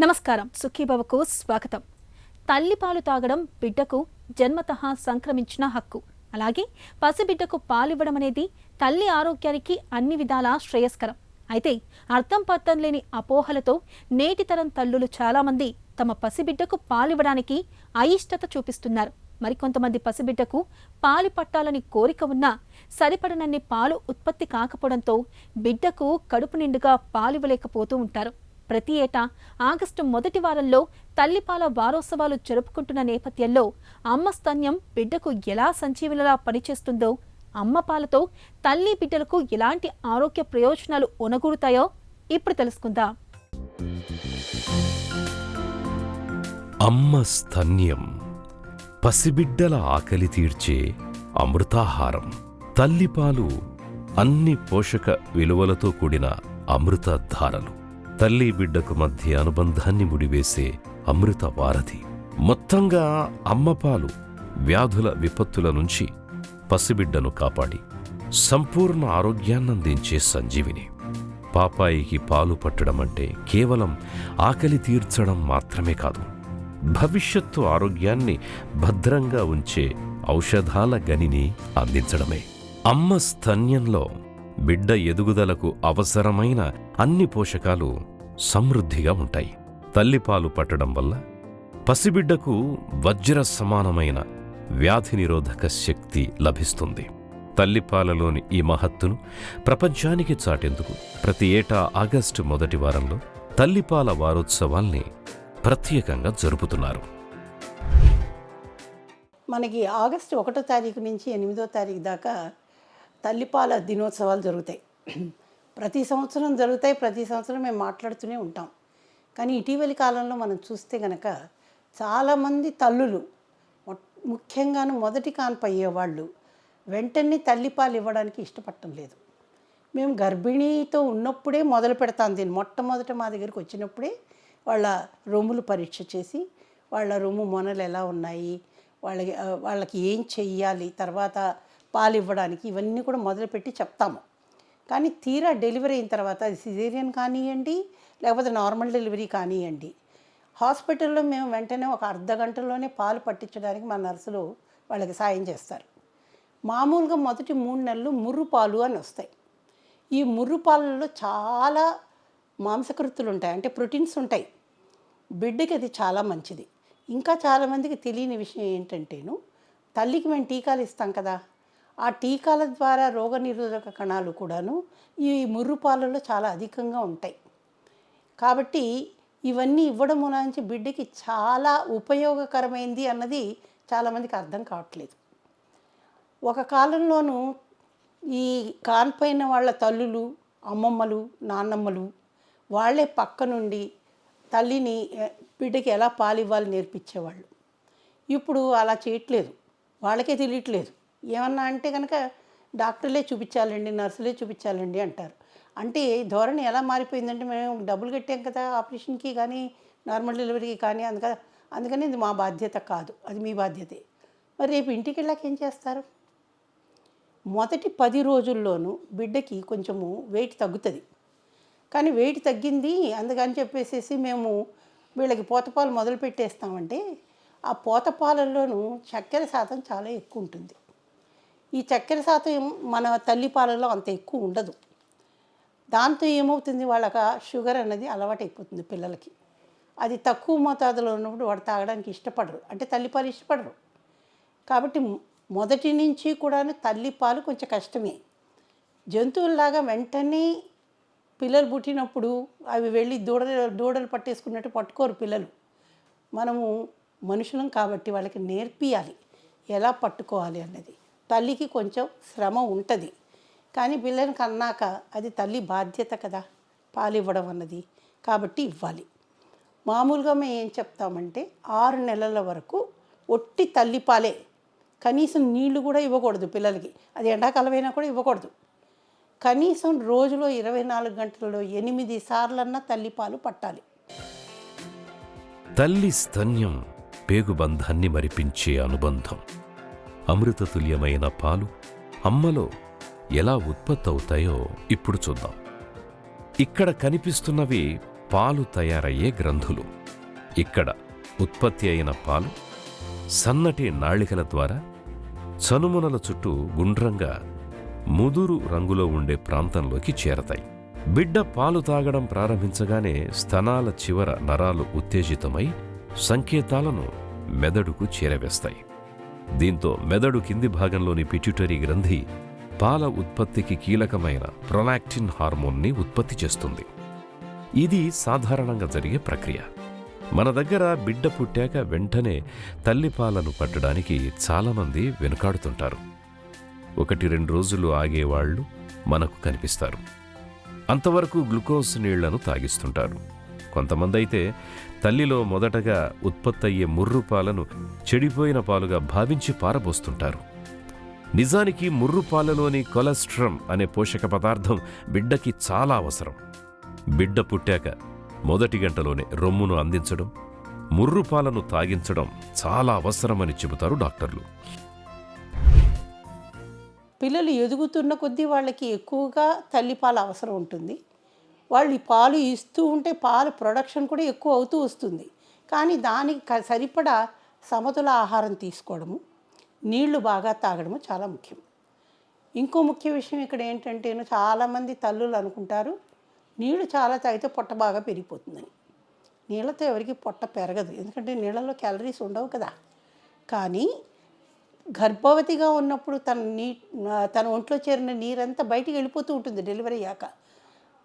నమస్కారం. సుఖీభవకు స్వాగతం. తల్లిపాలు తాగడం బిడ్డకు జన్మతః సంక్రమించిన హక్కు. అలాగే పసిబిడ్డకు పాలివ్వడం అనేది తల్లి ఆరోగ్యానికి అన్ని విధాలా శ్రేయస్కరం. అయితే అర్థం పర్థం లేని అపోహలతో నేటి తరం తల్లులు చాలామంది తమ పసిబిడ్డకు పాలివ్వడానికి అయిష్టత చూపిస్తున్నారు. మరికొంతమంది పసిబిడ్డకు పాలు పట్టాలని కోరిక ఉన్నా సరిపడనన్ని పాలు ఉత్పత్తి కాకపోవడంతో బిడ్డకు కడుపు నిండుగా పాలివ్వలేకపోతూ ఉంటారు. ప్రతి ఏటా ఆగస్టు మొదటి వారంలో తల్లిపాల వారోత్సవాలు జరుపుకుంటున్న నేపథ్యంలో అమ్మ స్తన్యం బిడ్డకు ఎలా సంజీవనలా పనిచేస్తుందో, అమ్మ పాలతో తల్లి బిడ్డలకు ఎలాంటి ఆరోగ్య ప్రయోజనాలు ఒనగూరుతాయో ఇప్పుడు తెలుసుకుందాం. అమ్మ స్తన్యం పసిబిడ్డల ఆకలి తీర్చే అమృతాహారం. తల్లిపాలు అన్ని పోషక విలువలతో కూడిన అమృతధారలు. తల్లి బిడ్డకు మధ్య అనుబంధాన్ని ముడివేసే అమృత వారధి. మొత్తంగా అమ్మపాలు వ్యాధుల విపత్తుల నుంచి పసిబిడ్డను కాపాడి సంపూర్ణ ఆరోగ్యాన్నందించే సంజీవిని. పాపాయికి పాలు పట్టడమంటే కేవలం ఆకలి తీర్చడం మాత్రమే కాదు, భవిష్యత్తు ఆరోగ్యాన్ని భద్రంగా ఉంచే ఔషధాల గనిని అందించడమే. అమ్మ స్తన్యంలో బిడ్డ ఎదుగుదలకు అవసరమైన అన్ని పోషకాలు సమృద్ధిగా ఉంటాయి. తల్లిపాలు పట్టడం వల్ల పసిబిడ్డకు వజ్ర సమానమైన వ్యాధి నిరోధక శక్తి లభిస్తుంది. తల్లిపాలలోని ఈ మహత్తును ప్రపంచానికి చాటేందుకు ప్రతి ఏటా ఆగస్టు మొదటి వారంలో తల్లిపాల వారోత్సవాల్ని ప్రత్యేకంగా జరుపుతున్నారు. మనకి ఆగస్టు 1వ తారీఖు నుంచి 8వ తారీఖు దాకా తల్లిపాల దినోత్సవాలు జరుగుతాయి. ప్రతి సంవత్సరం జరుగుతాయి. ప్రతి సంవత్సరం మేము మాట్లాడుతూనే ఉంటాం. కానీ ఇటీవలి కాలంలో మనం చూస్తే గనక చాలామంది తల్లులు, ముఖ్యంగాను మొదటి కాన్పు అయ్యేవాళ్ళు వెంటనే తల్లిపాలు ఇవ్వడానికి ఇష్టపడటం లేదు. మేము గర్భిణీతో ఉన్నప్పుడే మొదలు పెడతాం దీన్ని. మొట్టమొదట మా దగ్గరికి వచ్చినప్పుడే వాళ్ళ రొమ్ములు పరీక్ష చేసి వాళ్ళ రొమ్ము మొనలు ఎలా ఉన్నాయి, వాళ్ళకి ఏం చెయ్యాలి, తర్వాత పాలు ఇవ్వడానికి, ఇవన్నీ కూడా మొదలుపెట్టి చెప్తాము. కానీ తీరా డెలివరీ అయిన తర్వాత అది సిజేరియన్ కానివ్వండి, లేకపోతే నార్మల్ డెలివరీ కానివ్వండి, హాస్పిటల్లో మేము వెంటనే ఒక అర్ధ గంటలోనే పాలు పట్టించడానికి మా నర్సులు వాళ్ళకి సాయం చేస్తారు. మామూలుగా మొదటి 3 నెలలు ముర్రు పాలు అని వస్తాయి. ఈ ముర్రు పాలలో చాలా మాంసకృతులు ఉంటాయి, అంటే ప్రోటీన్స్ ఉంటాయి. బిడ్డకి అది చాలా మంచిది. ఇంకా చాలామందికి తెలియని విషయం ఏంటంటేను, తల్లికి మేము టీకాలు ఇస్తాం కదా, ఆ టీకాల ద్వారా రోగనిరోధక కణాలు కూడాను ఈ ముర్రు పాలలో చాలా అధికంగా ఉంటాయి. కాబట్టి ఇవన్నీ ఇవ్వడం నుంచి బిడ్డకి చాలా ఉపయోగకరమైంది అన్నది చాలామందికి అర్థం కావట్లేదు. ఒక కాలంలోనూ ఈ కాన్పైన వాళ్ళ తల్లులు, అమ్మమ్మలు, నాన్నమ్మలు వాళ్ళే పక్క నుండి తల్లిని బిడ్డకి ఎలా పాలు ఇవ్వాలి నేర్పించేవాళ్ళు. ఇప్పుడు అలా చేయట్లేదు, వాళ్ళకే తెలియట్లేదు. ఏమన్నా అంటే కనుక డాక్టర్లే చూపించాలండి, నర్సులే చూపించాలండి అంటారు. అంటే ధోరణి ఎలా మారిపోయిందంటే, మేము డబ్బులు కట్టాం కదా ఆపరేషన్కి కానీ నార్మల్ డెలివరీకి కానీ, అందుకని ఇది మా బాధ్యత కాదు, అది మీ బాధ్యతే. మరి రేపు ఇంటికి వెళ్ళాక ఏం చేస్తారు? మొదటి 10 రోజుల్లోనూ బిడ్డకి కొంచెము వెయిట్ తగ్గుతుంది. కానీ వెయిట్ తగ్గింది అందుకని చెప్పేసి మేము వీళ్ళకి పోతపాలు మొదలు పెట్టేస్తామంటే, ఆ పోతపాలల్లోనూ చక్కెర శాతం చాలా ఎక్కువ ఉంటుంది. ఈ చక్కెర శాతం మన తల్లిపాలలో అంత ఎక్కువ ఉండదు. దాంతో ఏమవుతుంది, వాళ్ళకి షుగర్ అన్నది అలవాటు అయిపోతుంది పిల్లలకి. అది తక్కువ మోతాదులో ఉన్నప్పుడు వాడు తాగడానికి ఇష్టపడరు, అంటే తల్లిపాలు ఇష్టపడరు. కాబట్టి మొదటి నుంచి కూడా తల్లిపాలు కొంచెం కష్టమే. జంతువుల్లాగా వెంటనే పిల్లలు పుట్టినప్పుడు అవి వెళ్ళి దూడలు పట్టేసుకున్నట్టు పట్టుకోరు పిల్లలు. మనము మనుషులం కాబట్టి వాళ్ళకి నేర్పియాలి ఎలా పట్టుకోవాలి అన్నది. తల్లికి కొంచెం శ్రమ ఉంటుంది, కానీ పిల్లల్ని కన్నాక అది తల్లి బాధ్యత కదా పాలు ఇవ్వడం అన్నది, కాబట్టి ఇవ్వాలి. మామూలుగా మేము ఏం చెప్తామంటే 6 నెలల వరకు ఒట్టి తల్లిపాలే, కనీసం నీళ్లు కూడా ఇవ్వకూడదు పిల్లలకి. అది ఎండాకాలమైనా కూడా ఇవ్వకూడదు. కనీసం రోజులో 24 గంటలలో 8 సార్లన్నా తల్లిపాలు పట్టాలి. తల్లి స్తన్యం పేగుబంధాన్ని మరిపించే అనుబంధం. అమృతతుల్యమైన పాలు అమ్మలో ఎలా ఉత్పత్తి అవుతాయో ఇప్పుడు చూద్దాం. ఇక్కడ కనిపిస్తున్నవి పాలు తయారయ్యే గ్రంథులు. ఇక్కడ ఉత్పత్తి అయిన పాలు సన్నటి నాళికల ద్వారా చనుమొనల చుట్టూ గుండ్రంగా ముదురు రంగులో ఉండే ప్రాంతంలోకి చేరతాయి. బిడ్డ పాలు తాగడం ప్రారంభించగానే స్తనాల చివర నరాలు ఉత్తేజితమై సంకేతాలను మెదడుకు చేరవేస్తాయి. దీంతో మెదడు కింది భాగంలోని పిట్యూటరీ గ్రంథి పాల ఉత్పత్తికి కీలకమైన ప్రొలాక్టిన్ హార్మోన్ని ఉత్పత్తి చేస్తుంది. ఇది సాధారణంగా జరిగే ప్రక్రియ. మన దగ్గర బిడ్డ పుట్టాక వెంటనే తల్లిపాలను పట్టడానికి చాలామంది వెనుకాడుతుంటారు. 1-2 రోజులు ఆగేవాళ్లు మనకు కనిపిస్తారు. అంతవరకు గ్లూకోజ్ నీళ్లను తాగిస్తుంటారు. కొంతమంది అయితే తల్లిలో మొదటగా ఉత్పత్తయ్యే ముర్రు పాలను చెడిపోయిన పాలుగా భావించి పారబోస్తుంటారు. నిజానికి ముర్రు పాలలోని కొలెస్ట్రాల్ అనే పోషక పదార్థం బిడ్డకి చాలా అవసరం. బిడ్డ పుట్టాక మొదటి గంటలోనే రొమ్మును అందించడం, ముర్రు పాలను తాగించడం చాలా అవసరమని చెబుతారు డాక్టర్లు. పిల్లలు ఎదుగుతున్న కొద్దీ వాళ్ళకి ఎక్కువగా తల్లిపాలు అవసరం ఉంటుంది. వాళ్ళు ఈ పాలు ఇస్తూ ఉంటే పాలు ప్రొడక్షన్ కూడా ఎక్కువ అవుతూ వస్తుంది. కానీ దానికి సరిపడా సమతుల ఆహారం తీసుకోవడము, నీళ్లు బాగా తాగడము చాలా ముఖ్యం. ఇంకో ముఖ్య విషయం ఇక్కడ ఏంటంటే, చాలామంది తల్లులు అనుకుంటారు నీళ్లు చాలా తాగితే పొట్ట బాగా పెరిగిపోతుందని. నీళ్ళతో ఎవరికి పొట్ట పెరగదు, ఎందుకంటే నీళ్ళలో క్యాలరీస్ ఉండవు కదా. కానీ గర్భవతిగా ఉన్నప్పుడు తన ఒంట్లో చేరిన నీరంతా బయటికి వెళ్ళిపోతూ ఉంటుంది డెలివరీ అయ్యాక.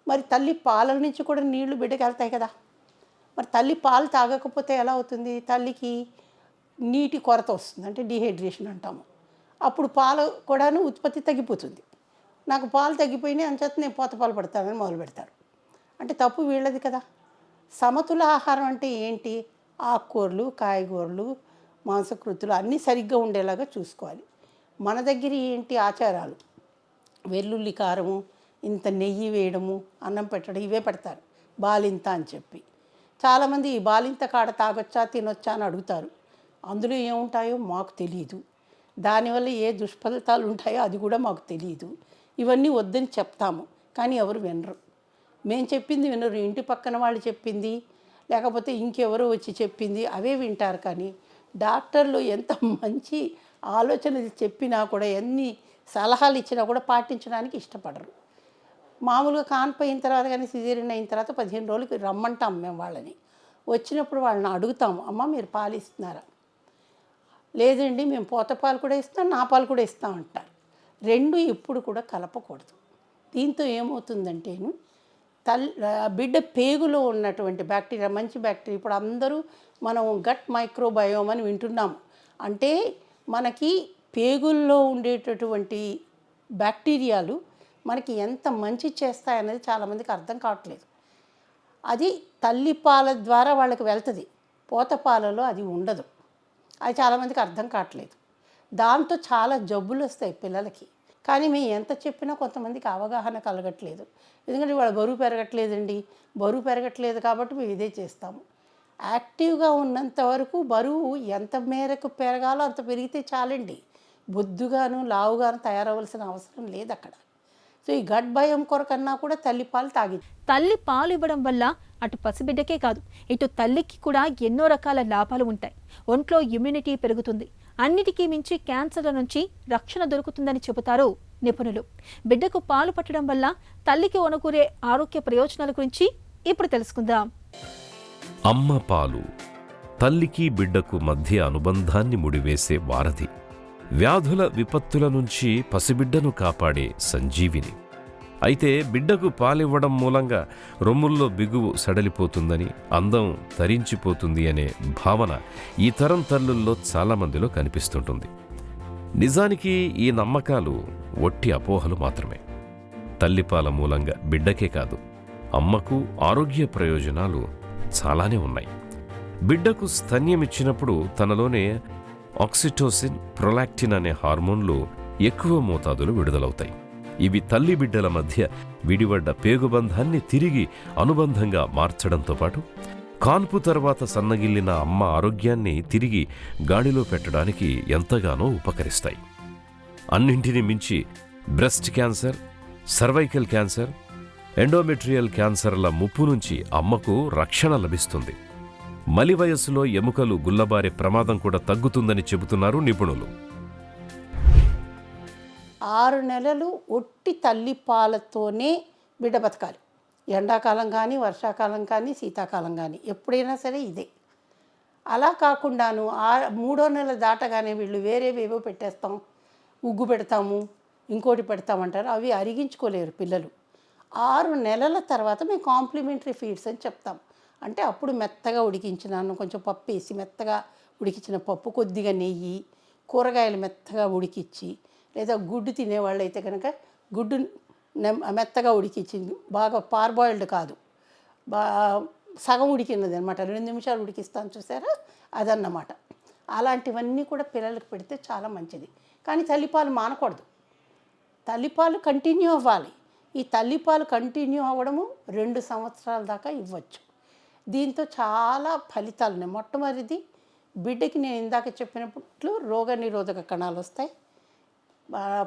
మరి తల్లి పాల నుంచి కూడా నీళ్లు బిడ్డకి వెళ్తాయి కదా. మరి తల్లి పాలు తాగకపోతే ఎలా అవుతుంది? తల్లికి నీటి కొరత వస్తుంది, అంటే డీహైడ్రేషన్ అంటాము. అప్పుడు పాలు కూడాను ఉత్పత్తి తగ్గిపోతుంది. నాకు పాలు తగ్గిపోయినాయి అంచేత నేను పోత పాలు పడతానని మొదలు పెడతారు. అంటే తప్పు వీళ్ళది కదా. సమతుల ఆహారం అంటే ఏంటి? ఆకుకూరలు, కాయగూరలు, మాంసకృతులు అన్నీ సరిగ్గా ఉండేలాగా చూసుకోవాలి. మన దగ్గర ఏంటి ఆచారాలు? వెల్లుల్లి కారము, ఇంత నెయ్యి వేయడము, అన్నం పెట్టడం, ఇవే పెడతారు బాలింత అని చెప్పి. చాలామంది ఈ బాలింత కాడ తాగొచ్చా తినొచ్చా అని అడుగుతారు. అందులో ఏముంటాయో మాకు తెలియదు, దానివల్ల ఏ దుష్ఫలితాలు ఉంటాయో అది కూడా మాకు తెలియదు. ఇవన్నీ వద్దని చెప్తాము, కానీ ఎవరు వినరు. మేము చెప్పింది వినరు. ఇంటి పక్కన వాళ్ళు చెప్పింది, లేకపోతే ఇంకెవరో వచ్చి చెప్పింది అవే వింటారు. కానీ డాక్టర్లు ఎంత మంచి ఆలోచనలు చెప్పినా కూడా, ఎన్ని సలహాలు ఇచ్చినా కూడా పాటించడానికి ఇష్టపడరు. మామూలుగా కాన్పోయిన తర్వాత కానీ సిజేరియన్ అయిన తర్వాత 15 రోజులకి రమ్మంటాం మేము వాళ్ళని. వచ్చినప్పుడు వాళ్ళని అడుగుతాము, అమ్మ మీరు పాలు ఇస్తున్నారా? లేదండి మేము పోత పాలు కూడా ఇస్తాం, నా పాలు కూడా ఇస్తామంటారు. రెండు ఎప్పుడు కూడా కలపకూడదు. దీంతో ఏమవుతుందంటేను బిడ్డ పేగులో ఉన్నటువంటి బ్యాక్టీరియా, మంచి బ్యాక్టీరియా, ఇప్పుడు అందరూ మనం గట్ మైక్రోబయోమ్ అని వింటున్నాము. అంటే మనకి పేగుల్లో ఉండేటటువంటి బ్యాక్టీరియాలు మనకి ఎంత మంచి చేస్తాయనేది చాలామందికి అర్థం కావట్లేదు. అది తల్లిపాల ద్వారా వాళ్ళకి వెళ్తుంది, పోత పాలలో అది ఉండదు. అది చాలామందికి అర్థం కావట్లేదు. దాంతో చాలా జబ్బులు వస్తాయి పిల్లలకి. కానీ మేము ఎంత చెప్పినా కొంతమందికి అవగాహన కలగట్లేదు. ఎందుకంటే వాళ్ళు బరువు పెరగట్లేదండి, బరువు పెరగట్లేదు కాబట్టి మేము ఇదే చేస్తాము. యాక్టివ్గా ఉన్నంత వరకు బరువు ఎంత మేరకు పెరగాలో అంత పెరిగితే చాలండి. బొద్దుగాను లావుగాను తయారవలసిన అవసరం లేదు అక్కడ. సో ఈ గట్ భయం కొరకన్నా కూడా తల్లిపాలు తల్లి పాలు ఇవ్వడం వల్ల అటు పసిబిడ్డకే కాదు, ఇటు తల్లికి కూడా ఎన్నో రకాల లాభాలు ఉంటాయి. ఒంట్లో ఇమ్యూనిటీ పెరుగుతుంది. అన్నిటికీ మించి క్యాన్సర్ల నుంచి రక్షణ దొరుకుతుందని చెబుతారు నిపుణులు. బిడ్డకు పాలు పట్టడం వల్ల తల్లికి ఒనగూరే ఆరోగ్య ప్రయోజనాల గురించి ఇప్పుడు తెలుసుకుందాం. అమ్మ పాలు తల్లికి బిడ్డకు మధ్య అనుబంధాన్ని ముడివేసే వారధి. వ్యాధుల విపత్తుల నుంచి పసిబిడ్డను కాపాడే సంజీవిని. అయితే బిడ్డకు పాలివ్వడం మూలంగా రొమ్ముల్లో బిగువు సడలిపోతుందని, అందం తరించిపోతుంది అనే భావన ఈ తరం తల్లుల్లో చాలామందిలో కనిపిస్తుంటుంది. నిజానికి ఈ నమ్మకాలు ఒట్టి అపోహలు మాత్రమే. తల్లిపాల మూలంగా బిడ్డకే కాదు, అమ్మకు ఆరోగ్య ప్రయోజనాలు చాలానే ఉన్నాయి. బిడ్డకు స్తన్యమిచ్చినప్పుడు తనలోనే ఆక్సిటోసిన్, ప్రొలాక్టిన్ అనే హార్మోన్లు ఎక్కువ మోతాదులు విడుదలవుతాయి. ఇవి తల్లి బిడ్డల మధ్య విడివడ్డ పేగుబంధాన్ని తిరిగి అనుబంధంగా మార్చడంతో పాటు కాన్పు తర్వాత సన్నగిల్లిన అమ్మ ఆరోగ్యాన్ని తిరిగి గాడిలో పెట్టడానికి ఎంతగానో ఉపకరిస్తాయి. అన్నింటినీ మించి breast cancer, cervical cancer, endometrial క్యాన్సర్ల ముప్పు నుంచి అమ్మకు రక్షణ లభిస్తుంది. మలి వయస్సులో ఎముకలు గుల్లబారే ప్రమాదం కూడా తగ్గుతుందని చెబుతున్నారు నిపుణులు. 6 నెలలు ఒట్టి తల్లిపాలతోనే బిడ్డ బతకాలి. ఎండాకాలం కానీ, వర్షాకాలం కానీ, శీతాకాలం కానీ, ఎప్పుడైనా సరే ఇదే. అలా కాకుండాను 3వ నెల దాటగానే వీళ్ళు వేరేవేవో పెట్టేస్తాం, ఉగ్గు పెడతాము, ఇంకోటి పెడతామంటారు. అవి అరిగించుకోలేరు పిల్లలు. 6 నెలల తర్వాత మేము కాంప్లిమెంటరీ ఫీడ్స్ అని చెప్తాం. అంటే అప్పుడు మెత్తగా ఉడికించిన అన్నం, కొంచెం పప్పు వేసి మెత్తగా ఉడికించిన పప్పు, కొద్దిగా నెయ్యి, కూరగాయలు మెత్తగా ఉడికిచ్చి, లేదా గుడ్డు తినేవాళ్ళు అయితే కనుక గుడ్డు మెత్తగా ఉడికిచ్చింది, బాగా పార్బాయిల్డ్ కాదు, సగం ఉడికినది అనమాట, 2 నిమిషాలు ఉడికిస్తాను చూసారా, అదన్నమాట. అలాంటివన్నీ కూడా పిల్లలకు పెడితే చాలా మంచిది. కానీ తల్లిపాలు మానకూడదు, తల్లిపాలు కంటిన్యూ అవ్వాలి. ఈ తల్లిపాలు కంటిన్యూ అవ్వడము 2 సంవత్సరాల దాకా ఇవ్వచ్చు. దీంతో చాలా ఫలితాలు ఉన్నాయి. మొట్టమొదటిది, బిడ్డకి నేను ఇందాక చెప్పినప్పుడు రోగనిరోధక కణాలు వస్తాయి,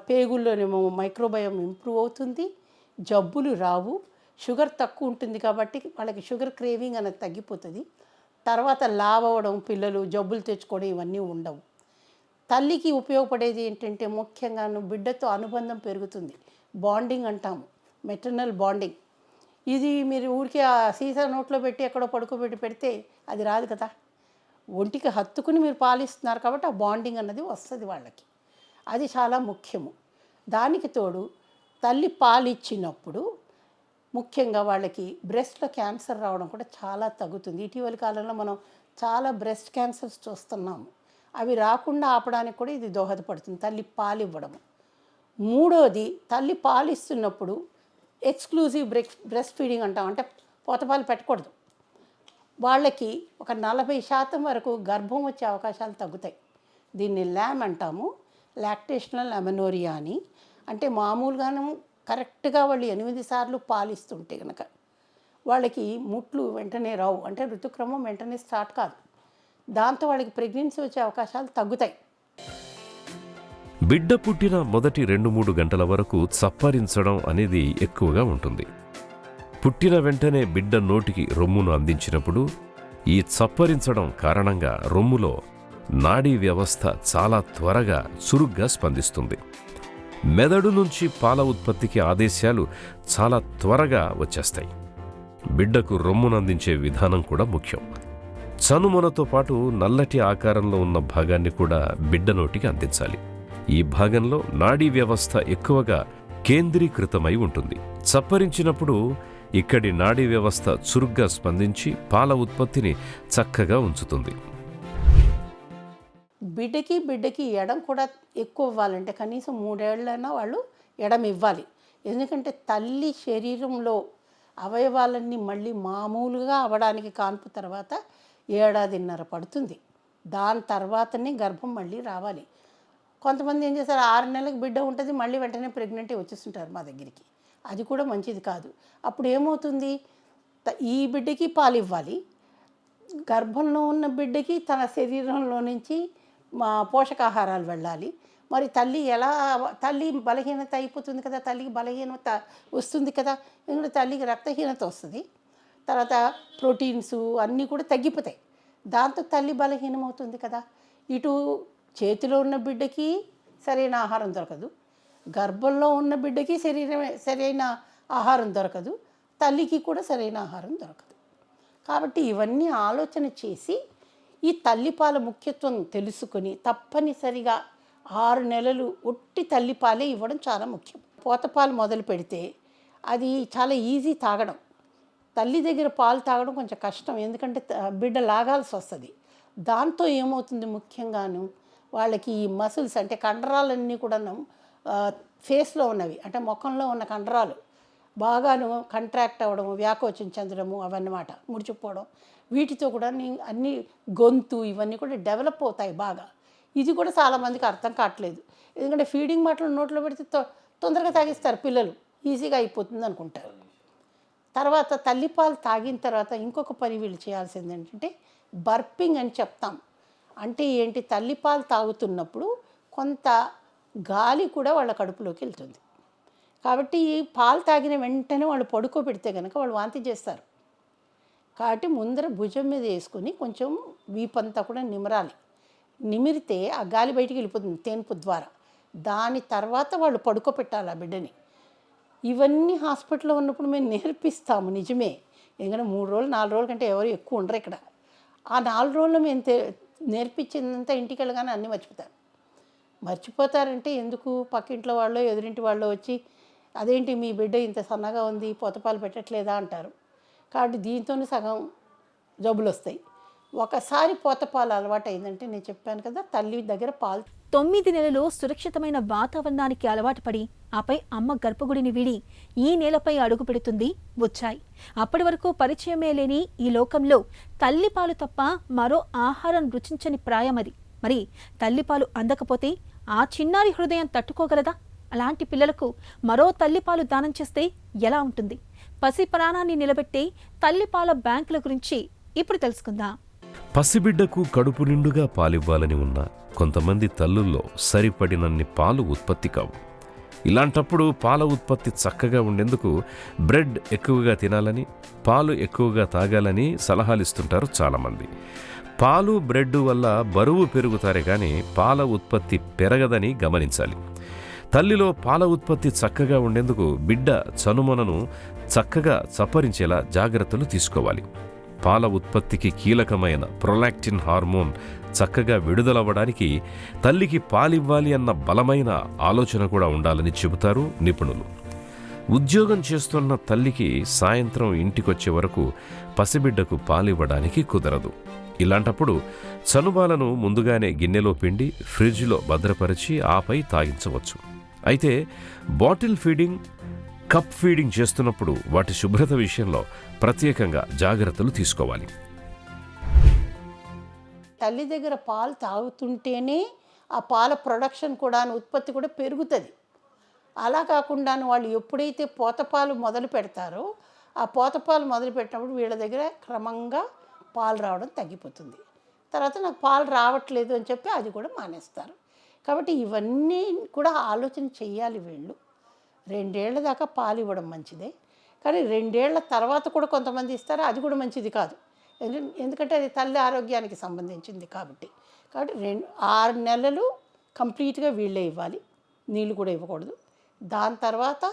పేగుల్లోనేమో మైక్రోబయోమ్ ఇంప్రూవ్ అవుతుంది, జబ్బులు రావు, షుగర్ తక్కువ ఉంటుంది కాబట్టి వాళ్ళకి షుగర్ క్రేవింగ్ అనేది తగ్గిపోతుంది. తర్వాత లావ్ అవ్వడం, పిల్లలు జబ్బులు తెచ్చుకోవడం ఇవన్నీ ఉండవు. తల్లికి ఉపయోగపడేది ఏంటంటే ముఖ్యంగా బిడ్డతో అనుబంధం పెరుగుతుంది, బాండింగ్ అంటాము, మెటర్నల్ బాండింగ్. ఇది మీరు ఊరికే ఆ సీసా నోట్లో పెట్టి ఎక్కడో పడుకోబెట్టి పెడితే అది రాదు కదా. ఒంటికి హత్తుకుని మీరు పాలిస్తున్నారు కాబట్టి ఆ బాండింగ్ అన్నది వస్తుంది వాళ్ళకి, అది చాలా ముఖ్యము. దానికి తోడు తల్లి పాలిచ్చినప్పుడు ముఖ్యంగా వాళ్ళకి బ్రెస్ట్లో క్యాన్సర్ రావడం కూడా చాలా తగ్గుతుంది. ఇటీవలి కాలంలో మనం చాలా బ్రెస్ట్ క్యాన్సర్స్ చూస్తున్నాము. అవి రాకుండా ఆపడానికి కూడా ఇది దోహదపడుతుంది తల్లి పాలు ఇవ్వడము. మూడోది, తల్లి పాలిస్తున్నప్పుడు ఎక్స్క్లూజివ్ బ్రెస్ట్ ఫీడింగ్ అంటాం, అంటే పోతపాలు పెట్టకూడదు. వాళ్ళకి ఒక 40% వరకు గర్భం వచ్చే అవకాశాలు తగ్గుతాయి. దీన్ని ల్యామ్ అంటాము, లాక్టేషనల్ అమెనోరియా అని. అంటే మామూలుగాను కరెక్ట్గా వాళ్ళు 8 సార్లు పాలిస్తుంటే కనుక వాళ్ళకి ముట్లు వెంటనే రావు, అంటే ఋతుక్రమం వెంటనే స్టార్ట్ కాదు. దాంతో వాళ్ళకి ప్రెగ్నెన్సీ వచ్చే అవకాశాలు తగ్గుతాయి. బిడ్డ పుట్టిన మొదటి 2-3 గంటల వరకు చప్పరించడం అనేది ఎక్కువగా ఉంటుంది. పుట్టిన వెంటనే బిడ్డ నోటికి రొమ్మును అందించినప్పుడు ఈ చప్పరించడం కారణంగా రొమ్ములో నాడీ వ్యవస్థ చాలా త్వరగా చురుగ్గా స్పందిస్తుంది. మెదడు నుంచి పాల ఉత్పత్తికి ఆదేశాలు చాలా త్వరగా వచ్చేస్తాయి. బిడ్డకు రొమ్మునందించే విధానం కూడా ముఖ్యం. చనుమొనతో పాటు నల్లటి ఆకారంలో ఉన్న భాగాన్ని కూడా బిడ్డ నోటికి అందించాలి. ఈ భాగంలో నాడీ వ్యవస్థ ఎక్కువగా కేంద్రీకృతమై ఉంటుంది. చప్పరించినప్పుడు ఇక్కడి నాడీ వ్యవస్థ చురుగ్గా స్పందించి పాల ఉత్పత్తిని చక్కగా ఉంచుతుంది. బిడ్డకి ఎడం కూడా ఎక్కువ ఇవ్వాలంటే కనీసం 3 ఏళ్ళైనా వాళ్ళు ఎడం ఇవ్వాలి. ఎందుకంటే తల్లి శరీరంలో అవయవాలన్నీ మళ్ళీ మామూలుగా అవ్వడానికి కాన్పు తర్వాత 1.5 ఏళ్ళు పడుతుంది. దాని తర్వాతనే గర్భం మళ్ళీ రావాలి. కొంతమంది ఏం చేస్తారు, 6 నెలలకు బిడ్డ ఉంటుంది, మళ్ళీ వెంటనే ప్రెగ్నెంట్ వచ్చేస్తుంటారు మా దగ్గరికి. అది కూడా మంచిది కాదు. అప్పుడు ఏమవుతుంది, ఈ బిడ్డకి పాలు ఇవ్వాలి, గర్భంలో ఉన్న బిడ్డకి తన శరీరంలో నుంచి పోషకాహారాలు వెళ్ళాలి. మరి తల్లి బలహీనత అయిపోతుంది కదా, తల్లికి బలహీనత వస్తుంది కదా, ఎందుకంటే తల్లికి రక్తహీనత వస్తుంది, తర్వాత ప్రోటీన్స్ అన్నీ కూడా తగ్గిపోతాయి. దాంతో తల్లి బలహీనం అవుతుంది కదా. ఇటు చేతిలో ఉన్న బిడ్డకి సరైన ఆహారం దొరకదు, గర్భంలో ఉన్న బిడ్డకి సరైన ఆహారం దొరకదు, తల్లికి కూడా సరైన ఆహారం దొరకదు. కాబట్టి ఇవన్నీ ఆలోచన చేసి ఈ తల్లిపాల ముఖ్యత్వం తెలుసుకొని తప్పనిసరిగా 6 నెలలు ఒట్టి తల్లిపాలే ఇవ్వడం చాలా ముఖ్యం. పోతపాలు మొదలు పెడితే అది చాలా ఈజీ తాగడం. తల్లి దగ్గర పాలు తాగడం కొంచెం కష్టం, ఎందుకంటే బిడ్డ లాగాల్సి వస్తుంది. దాంతో ఏమవుతుంది, ముఖ్యంగాను వాళ్ళకి ఈ మసిల్స్ అంటే కండరాలన్నీ కూడా ఫేస్లో ఉన్నవి, అంటే ముఖంలో ఉన్న కండరాలు బాగాను కంట్రాక్ట్ అవ్వడము, వ్యాకోచం చెందడము అవన్నమాట, ముడిచిపోవడం, వీటితో కూడా అన్ని గొంతు ఇవన్నీ కూడా డెవలప్ అవుతాయి బాగా. ఇది కూడా చాలామందికి అర్థం కావట్లేదు, ఎందుకంటే ఫీడింగ్ మాటలు నోట్లో పెడితే తొందరగా తాగిస్తారు పిల్లలు, ఈజీగా అయిపోతుంది అనుకుంటారు. తర్వాత తల్లిపాలు తాగిన తర్వాత ఇంకొక పని వీళ్ళు చేయాల్సింది ఏంటంటే బర్పింగ్ అని చెప్తాం. అంటే ఏంటి, తల్లిపాలు తాగుతున్నప్పుడు కొంత గాలి కూడా వాళ్ళ కడుపులోకి వెళ్తుంది. కాబట్టి పాలు తాగిన వెంటనే వాళ్ళు పడుకోబెడితే కనుక వాళ్ళు వాంతి చేస్తారు. కాబట్టి ముందర భుజం మీద వేసుకొని కొంచెం వీపంతా కూడా నిమరాలి. నిమిరితే ఆ గాలి బయటికి వెళ్ళిపోతుంది తేన్పు ద్వారా. దాని తర్వాత వాళ్ళు పడుకోబెట్టాలి ఆ బిడ్డని. ఇవన్నీ హాస్పిటల్లో ఉన్నప్పుడు మేము నేర్పిస్తాము నిజమే. ఎందుకంటే 3 రోజులు 4 రోజుల కంటే ఎవరు ఎక్కువ ఉండరు ఇక్కడ. ఆ 4 రోజుల్లో మేము నేర్పించిందంతా ఇంటికి వెళ్ళగానే అన్నీ మర్చిపోతారు. మర్చిపోతారంటే ఎందుకు, పక్కింట్లో వాళ్ళు ఎదురింటి వాళ్ళు వచ్చి అదేంటి మీ బిడ్డ ఇంత సన్నగా ఉంది, పొతపాలు పెట్టట్లేదా అంటారు. కాబట్టి దీంతోనే సగం జబ్బులు వస్తాయి. ఒకసారి పోతపాలు అలవాటు అయిందంటే నేను చెప్పాను కదా, తల్లి దగ్గర పాలు 9 నెలలు సురక్షితమైన వాతావరణానికి అలవాటు పడి ఆపై అమ్మ గర్భగుడిని వీడి ఈ నేలపై అడుగు పెడుతుంది బుచ్చాయి. అప్పటి వరకు పరిచయమే లేని ఈ లోకంలో తల్లిపాలు తప్ప మరో ఆహారం రుచించని ప్రాయమది. మరి తల్లిపాలు అందకపోతే ఆ చిన్నారి హృదయం తట్టుకోగలదా? అలాంటి పిల్లలకు మరో తల్లిపాలు దానం చేస్తే ఎలా ఉంటుంది? పసి ప్రాణాన్ని నిలబెట్టే తల్లిపాల బ్యాంకుల గురించి ఇప్పుడు తెలుసుకుందాం. పసిబిడ్డకు కడుపు నిండుగా పాలివ్వాలని ఉన్న కొంతమంది తల్లుల్లో సరిపడినన్ని పాలు ఉత్పత్తి కావు. ఇలాంటప్పుడు పాల ఉత్పత్తి చక్కగా ఉండేందుకు బ్రెడ్ ఎక్కువగా తినాలని, పాలు ఎక్కువగా తాగాలని సలహాలిస్తుంటారు చాలామంది. పాలు బ్రెడ్ వల్ల బరువు పెరుగుతారే కానీ పాల ఉత్పత్తి పెరగదని గమనించాలి. తల్లిలో పాల ఉత్పత్తి చక్కగా ఉండేందుకు బిడ్డ చనుమొనను చక్కగా చప్పరించేలా జాగ్రత్తలు తీసుకోవాలి. పాల ఉత్పత్తికి కీలకమైన ప్రొలాక్టిన్ హార్మోన్ చక్కగా విడుదలవ్వడానికి తల్లికి పాలివ్వాలి అన్న బలమైన ఆలోచన కూడా ఉండాలని చెబుతారు నిపుణులు. ఉద్యోగం చేస్తున్న తల్లికి సాయంత్రం ఇంటికొచ్చే వరకు పసిబిడ్డకు పాలివ్వడానికి కుదరదు. ఇలాంటప్పుడు చనుబాలను ముందుగానే గిన్నెలో పిండి ఫ్రిడ్జ్లో భద్రపరిచి ఆపై తాగించవచ్చు. అయితే బాటిల్ ఫీడింగ్, కప్ ఫీడింగ్ చేస్తున్నప్పుడు వాటి శుభ్రత విషయంలో ప్రత్యేకంగా జాగ్రత్తలు తీసుకోవాలి. తల్లి దగ్గర పాలు తాగుతుంటేనే ఆ పాల ప్రొడక్షన్ కూడా, ఉత్పత్తి కూడా పెరుగుతుంది. అలా కాకుండా వాళ్ళు ఎప్పుడైతే పోతపాలు మొదలు పెడతారో ఆ పోతపాలు మొదలు పెట్టినప్పుడు వీళ్ళ దగ్గర క్రమంగా పాలు రావడం తగ్గిపోతుంది. తర్వాత నాకు పాలు రావట్లేదు అని చెప్పి అది కూడా మానేస్తారు. కాబట్టి ఇవన్నీ కూడా ఆలోచన చెయ్యాలి వీళ్ళు. 2 ఏళ్ల దాకా పాలు ఇవ్వడం మంచిదే, కానీ 2 ఏళ్ల తర్వాత కూడా కొంతమంది ఇస్తారు, అది కూడా మంచిది కాదు. ఎందుకంటే అది తల్లి ఆరోగ్యానికి సంబంధించింది కాబట్టి. 6 నెలలు కంప్లీట్గా వీళ్ళే ఇవ్వాలి, నీళ్ళు కూడా ఇవ్వకూడదు. దాని తర్వాత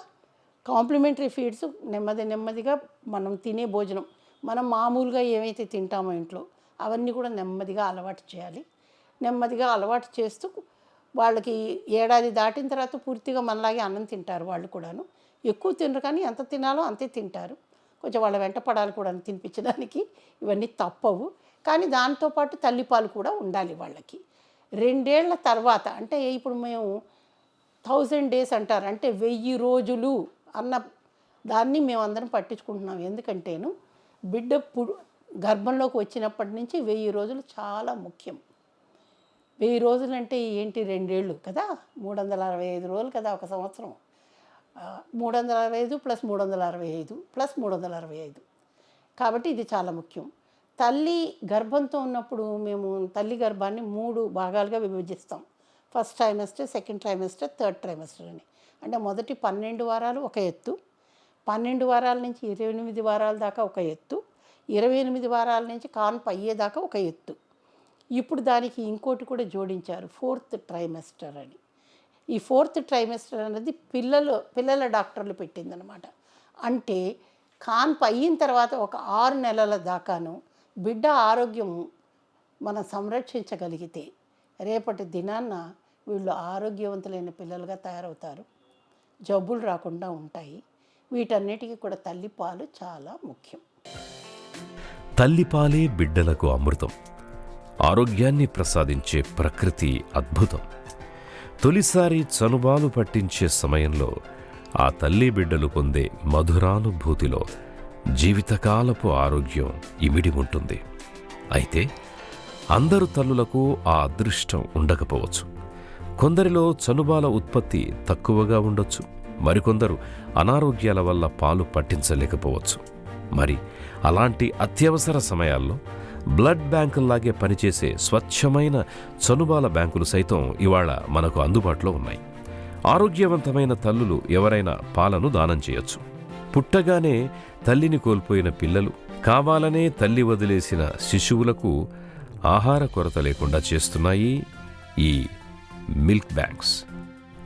కాంప్లిమెంటరీ ఫీడ్స్ నెమ్మదిగా మనం తినే భోజనం, మనం మామూలుగా ఏమైతే తింటామో ఇంట్లో అవన్నీ కూడా నెమ్మదిగా అలవాటు చేయాలి. నెమ్మదిగా అలవాటు చేస్తూ వాళ్ళకి ఏడాది దాటిన తర్వాత పూర్తిగా మనలాగే అన్నం తింటారు. వాళ్ళు కూడాను ఎక్కువ తినరు, కానీ ఎంత తినాలో అంతే తింటారు. కొంచెం వాళ్ళ వెంట పడాలి కూడా తినిపించడానికి. ఇవన్నీ తప్పవు, కానీ దాంతోపాటు తల్లిపాలు కూడా ఉండాలి వాళ్ళకి. 2 ఏళ్ల తర్వాత, అంటే ఇప్పుడు మేము 1000 days అంటారు, అంటే 1000 రోజులు అన్న దాన్ని మేమందరం పట్టించుకుంటున్నాం. ఎందుకంటేను బిడ్డ గర్భంలోకి వచ్చినప్పటి నుంచి 1000 రోజులు చాలా ముఖ్యం. 1000 రోజులు అంటే ఏంటి, 2 ఏళ్ళు కదా, 365 రోజులు కదా ఒక సంవత్సరం. 365 + 365 + 365. కాబట్టి ఇది చాలా ముఖ్యం. తల్లి గర్భంతో ఉన్నప్పుడు మేము తల్లి గర్భాన్ని 3 భాగాలుగా విభజిస్తాం. First trimester, second trimester, third trimester అని. అంటే మొదటి 12 వారాలు ఒక ఎత్తు, 12 వారాల నుంచి 28 వారాల దాకా ఒక ఎత్తు, 28 వారాల నుంచి కాన్పు అయ్యేదాకా ఒక ఎత్తు. ఇప్పుడు దానికి ఇంకోటి కూడా జోడించారు, 4th ట్రైమెస్టర్ అని. ఈ 4th ట్రైమెస్టర్ అనేది పిల్లల డాక్టర్లు పెట్టిందనమాట. అంటే కాన్పు అయిన తర్వాత ఒక 6 నెలల దాకాను బిడ్డ ఆరోగ్యం మనం సంరక్షించగలిగితే రేపటి దినాన్న వీళ్ళు ఆరోగ్యవంతులైన పిల్లలుగా తయారవుతారు, జబ్బులు రాకుండా ఉంటాయి. వీటన్నిటికీ కూడా తల్లిపాలు చాలా ముఖ్యం. తల్లిపాలే బిడ్డలకు అమృతం. ఆరోగ్యాన్ని ప్రసాదించే ప్రకృతి అద్భుతం. తొలిసారి చనుబాలు పట్టించే సమయంలో ఆ తల్లి బిడ్డలు పొందే మధురానుభూతిలో జీవితకాలపు ఆరోగ్యం ఇమిడి ఉంటుంది. అయితే అందరు తల్లులకు ఆ అదృష్టం ఉండకపోవచ్చు. కొందరిలో చనుబాల ఉత్పత్తి తక్కువగా ఉండొచ్చు, మరికొందరు అనారోగ్యాల వల్ల పాలు పట్టించలేకపోవచ్చు. మరి అలాంటి అత్యవసర సమయాల్లో బ్లడ్ బ్యాంకుల్లాగే పనిచేసే స్వచ్ఛమైన చనుబాల బ్యాంకులు సైతం ఇవాళ మనకు అందుబాటులో ఉన్నాయి. ఆరోగ్యవంతమైన తల్లులు ఎవరైనా పాలను దానం చేయొచ్చు. పుట్టగానే తల్లిని కోల్పోయిన పిల్లలు, కావాలనే తల్లి వదిలేసిన శిశువులకు ఆహార కొరత లేకుండా చేస్తున్నాయి ఈ మిల్క్ బ్యాంక్స్.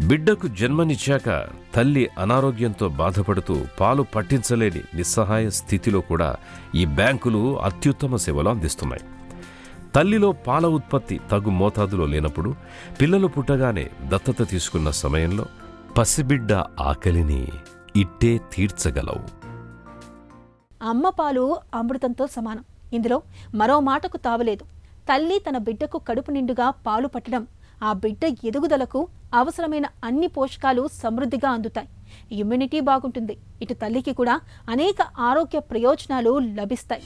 బిడ్డకు జన్మనిచ్చాక తల్లి అనారోగ్యంతో బాధపడుతూ పాలు పట్టించలేని నిస్సహాయ స్థితిలో కూడా ఈ బ్యాంకులు అత్యుత్తమ సేవలు అందిస్తున్నాయి. తల్లిలో పాల ఉత్పత్తి తగు మోతాదులో లేనప్పుడు, పిల్లలు పుట్టగానే దత్తత తీసుకున్న సమయంలో పసిబిడ్డ ఆకలిని ఇట్టే తీర్చగలవు. అమ్మ పాలు అమృతంతో సమానం. ఇందులో మరో మాటకు తావులేదు. తల్లి తన బిడ్డకు కడుపు నిండుగా పాలు పట్టడం ఆ బిడ్డ ఎదుగుదలకు అవసరమైన అన్ని పోషకాలు సమృద్ధిగా అందుతాయి. ఇమ్యూనిటీ బాగుంటుంది. ఇటు తల్లికి కూడా అనేక ఆరోగ్య ప్రయోజనాలు లభిస్తాయి.